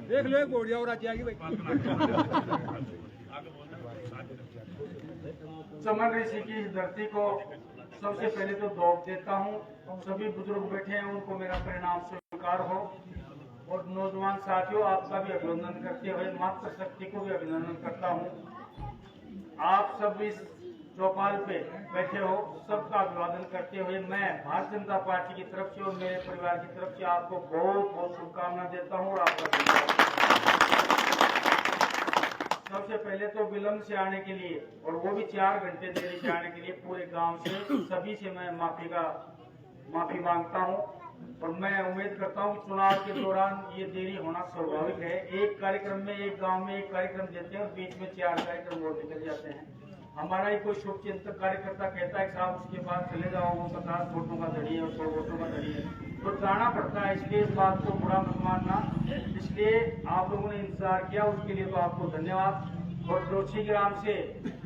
देख लो एक बोरिया और आ जाएगी भाई। चमन ऋषि की इस धरती को सबसे पहले तो दौड़ देता हूँ। सभी बुजुर्ग बैठे हैं, उनको मेरा परिणाम स्वीकार हो। और नौजवान साथियों, आपका भी अभिनंदन करते हुए मातृशक्ति को भी अभिनंदन करता हूँ। आप सब इस चौपाल पे बैठे हो, सबका अभिवादन करते हुए मैं भारतीय जनता पार्टी की तरफ से और मेरे परिवार की तरफ से आपको बहुत बहुत शुभकामनाएं देता हूँ। और आपका सबसे पहले तो विलंब से आने के लिए, और वो भी 4 घंटे देरी से आने के लिए पूरे गांव से सभी से मैं माफी मांगता हूं। और मैं उम्मीद करता हूं कि चुनाव के दौरान ये देरी होना स्वाभाविक है। एक कार्यक्रम में, एक गांव में एक कार्यक्रम देते हैं और बीच में 4 कार्यक्रम और निकल जाते हैं। हमारा ही कोई शुभचिंतक कार्यकर्ता कहता है कि साहब उसके बाद चले जाओ, वो 50 वोटों का धड़ी है और 100 वोटों का धड़ी है, तो जाना पड़ता है। इसलिए इस बात को बुरा मत मानना। इसलिए आप लोगों ने इंतजार किया, उसके लिए तो आपको धन्यवाद। और डोसी ग्राम से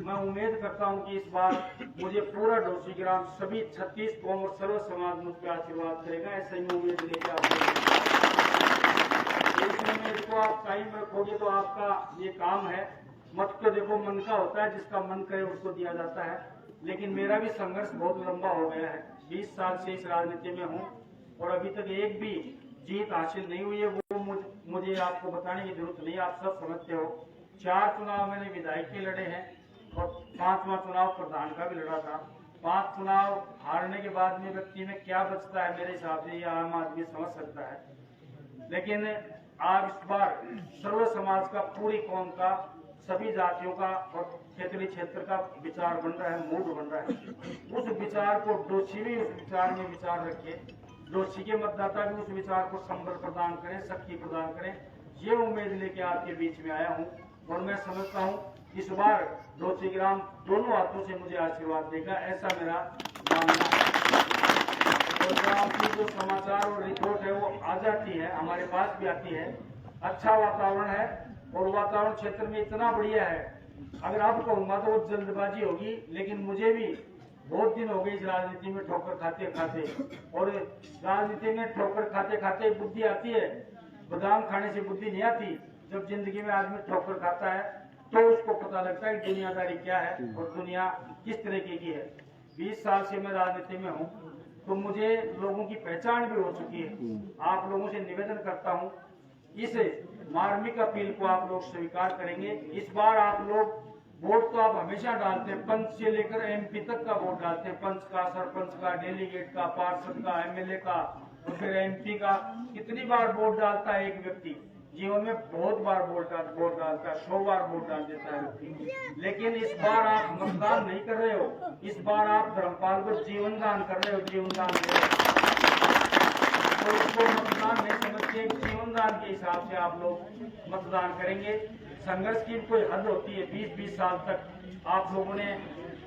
मैं उम्मीद करता हूं कि इस बार मुझे पूरा डोसी ग्राम, सभी 36 कौम और सर्व समाज मुझ पर आशीर्वाद करेगा। ऐसा ही उम्मीद लेके आप इसको आप टाइम रखोगे तो आपका ये काम है। मत तो देखो मन का होता है, जिसका मन करे उसको दिया जाता है। लेकिन मेरा भी संघर्ष बहुत लंबा हो गया है। 20 साल से इस राजनीति में हूँ और अभी तक एक भी जीत हासिल नहीं हुई है। वो मुझे आपको बताने की जरूरत नहीं, आप सब समझते हो। 4 चुनाव मैंने विधायक के लड़े हैं और 5वां चुनाव प्रधान का भी लड़ा था। 5 चुनाव हारने के बाद में व्यक्ति में क्या बचता है, मेरे हिसाब से ये आम आदमी समझ सकता है। लेकिन आज इस बार सर्व समाज का, पूरी कौम का, सभी जातियों का और क्षेत्रीय क्षेत्र का विचार बन रहा है, मूड बन रहा है। उस विचार को डोसी भी उस विचार में विचार रखे, डोसी के मतदाता भी उस विचार को संबल प्रदान करें, शक्ति प्रदान करें। ये उम्मीद लेके आपके बीच में आया हूँ और मैं समझता हूँ इस बार डोसी ग्राम दोनों हाथों से मुझे आशीर्वाद देगा, ऐसा मेरा मानना है। और गाँव की जो समाचार और रिपोर्ट है वो आ जाती है, हमारे पास भी आती है। अच्छा वातावरण है और वातावरण क्षेत्र में इतना बढ़िया है, अगर आप कहूँगा तो वो जल्दबाजी होगी। लेकिन मुझे भी बहुत दिन हो गए इस राजनीति में ठोकर खाते खाते, और राजनीति में ठोकर खाते खाते बुद्धि आती है। बादाम खाने से बुद्धि नहीं आती। जब जिंदगी में आदमी ठोकर खाता है तो उसको पता लगता है कि दुनियादारी क्या है और दुनिया किस तरीके की है। 20 साल से मैं राजनीति में हूँ तो मुझे लोगों की पहचान भी हो चुकी है। आप लोगों से निवेदन करता हूँ, इस मार्मिक अपील को आप लोग स्वीकार करेंगे। इस बार आप लोग वोट तो आप हमेशा डालते हैं, पंच से लेकर MP तक का वोट डालते हैं। पंच का, सरपंच का, डेलीगेट का, पार्षद का, MLA का और फिर MP का। कितनी बार वोट डालता है एक व्यक्ति? जीवन में बहुत बार वोट डालता है, 100 बार वोट डाल देता है व्यक्ति। लेकिन इस बार आप मतदान नहीं कर रहे हो, इस बार आप धर्मपाल को जीवन दान कर रहे हो, जीवन दान दे रहे हो। तो इसको मतदान नहीं समझते, जीवन दान के हिसाब से आप लोग मतदान करेंगे। संघर्ष की कोई हद होती है। 20-20 साल तक आप लोगों ने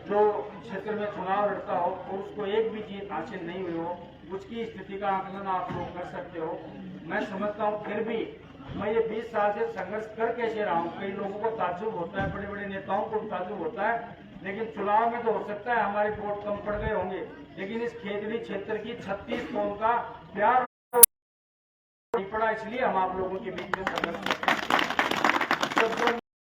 जो क्षेत्र में चुनाव लड़ता हो और उसको एक भी जीत हासिल नहीं हुई हो, उसकी स्थिति का आकलन आप लोग कर सकते हो। मैं समझता हूँ फिर भी मैं ये 20 साल से संघर्ष कर कैसे रहा हूँ। कई लोगों को ताज्जुब होता है, बड़े बड़े नेताओं को ताज्जुब होता है। लेकिन चुनाव में तो हो सकता है हमारे वोट कम पड़ गए होंगे, लेकिन इस खेतड़ी क्षेत्र की 36 कौम का प्यार नहीं पड़ा, इसलिए हम आप लोगों के बीच में संघर्ष करते हैं।